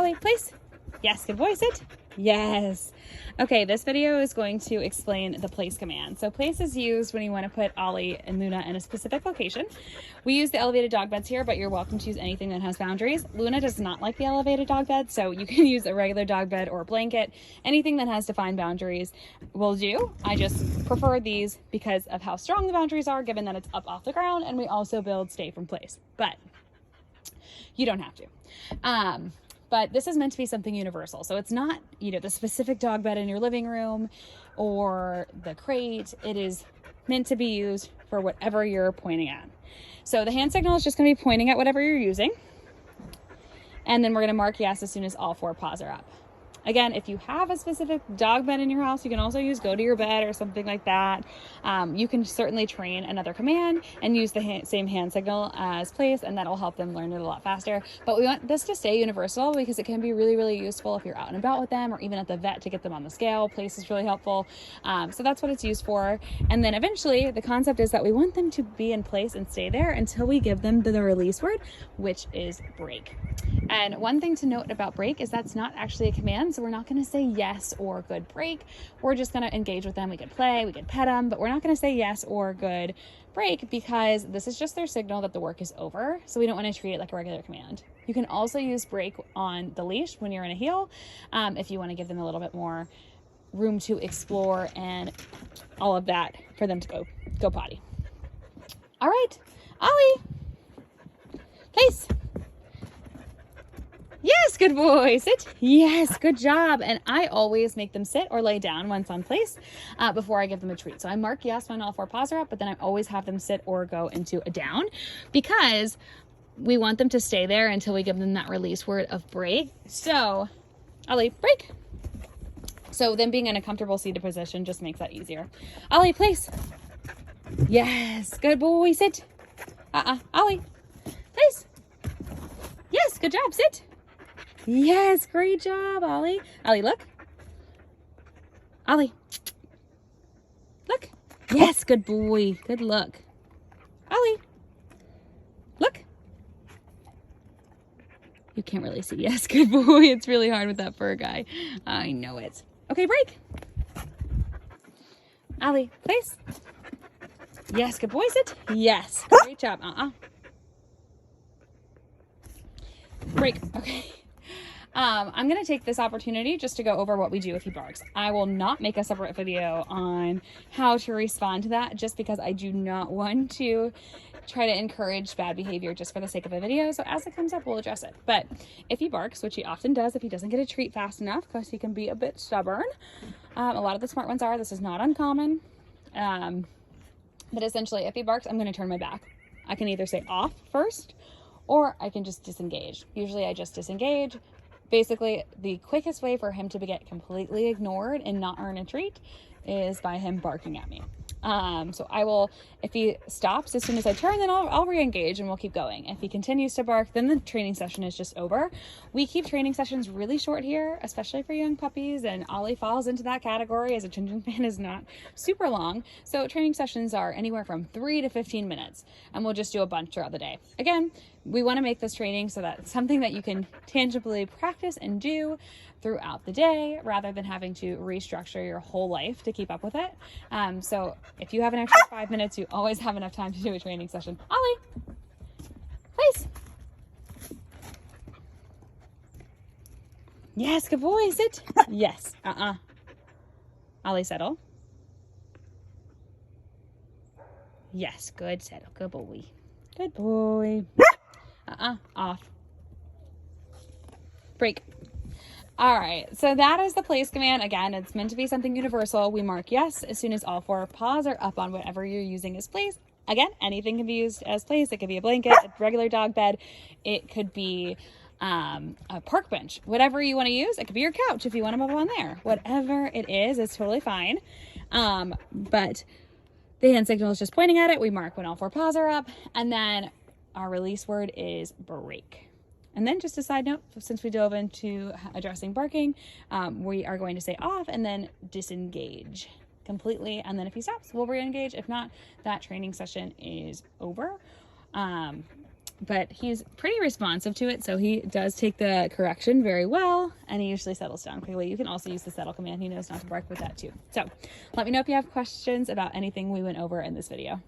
Ollie, place. Yes, good boy, sit. Yes. Okay, this video is going to explain the place command. So place is used when you want to put Ollie and Luna in a specific location. We use the elevated dog beds here, but you're welcome to use anything that has boundaries. Luna does not like the elevated dog bed, so you can use a regular dog bed or a blanket. Anything that has defined boundaries will do. I just prefer these because of how strong the boundaries are, given that it's up off the ground, and we also build stay from place, but you don't have to. But this is meant to be something universal. So it's not, the specific dog bed in your living room or the crate. It is meant to be used for whatever you're pointing at. So the hand signal is just going to be pointing at whatever you're using. And then we're going to mark yes as soon as all 4 paws are up. Again, if you have a specific dog bed in your house, you can also use go to your bed or something like that. You can certainly train another command and use the same hand signal as place, and that'll help them learn it a lot faster. But we want this to stay universal because it can be really, really useful if you're out and about with them or even at the vet to get them on the scale. Place is really helpful. So that's what it's used for. And then eventually the concept is that we want them to be in place and stay there until we give them the release word, which is break. And one thing to note about break is that's not actually a command. So we're not going to say yes or good break. We're just going to engage with them. We could play, we could pet them, but we're not going to say yes or good break because this is just their signal that the work is over. So we don't want to treat it like a regular command. You can also use break on the leash when you're in a heel if you want to give them a little bit more room to explore and all of that for them to go potty. All right, Ollie, place. Yes, good boy. Sit. Yes, good job. And I always make them sit or lay down once on place before I give them a treat. So I mark yes when all 4 paws are up, but then I always have them sit or go into a down because we want them to stay there until we give them that release word of break. So Ollie, break. So them being in a comfortable seated position just makes that easier. Ollie, place. Yes, good boy. Sit. Ollie, place. Yes, good job. Sit. Yes, great job, Ollie. Ollie, look. Ollie, look. Yes, good boy. Good look. Ollie, look. You can't really see. Yes, good boy. It's really hard with that fur guy. I know it. Okay, break. Ollie, place. Yes, good boy. Sit. Yes, great job. Break. Okay. I'm going to take this opportunity just to go over what we do if he barks. I will not make a separate video on how to respond to that just because I do not want to try to encourage bad behavior just for the sake of a video. So as it comes up, we'll address it. But if he barks, which he often does if he doesn't get a treat fast enough because he can be a bit stubborn. A lot of the smart ones are. This is not uncommon. But essentially, if he barks, I'm going to turn my back. I can either say off first or I can just disengage. Usually I just disengage. Basically, the quickest way for him to get completely ignored and not earn a treat is by him barking at me. So I will, if he stops as soon as I turn, then I'll re-engage and we'll keep going. If he continues to bark, then the training session is just over. We keep training sessions really short here, especially for young puppies, and Ollie falls into that category as attention span is not super long. So training sessions are anywhere from 3 to 15 minutes, and we'll just do a bunch throughout the day. Again, we want to make this training so that it's something that you can tangibly practice and do throughout the day rather than having to restructure your whole life to keep up with it. So if you have an extra 5 minutes, you always have enough time to do a training session. Ollie, place. Yes, good boy. Sit. Yes. Ollie, settle. Yes, good settle. Good boy. Good boy. Off. Break. All right, so that is the place command. Again, it's meant to be something universal. We mark yes as soon as all 4 paws are up on whatever you're using as place. Again, anything can be used as place. It could be a blanket, a regular dog bed. It could be a park bench, whatever you want to use. It could be your couch if you want them up on there. Whatever it is totally fine. But the hand signal is just pointing at it. We mark when all 4 paws are up, and then our release word is break. And then just a side note, since we dove into addressing barking, we are going to say off and then disengage completely. And then if he stops, we'll re-engage. If not, that training session is over. but he's pretty responsive to it, so he does take the correction very well, and he usually settles down quickly. You can also use the settle command. He knows not to bark with that too. So let me know if you have questions about anything we went over in this video.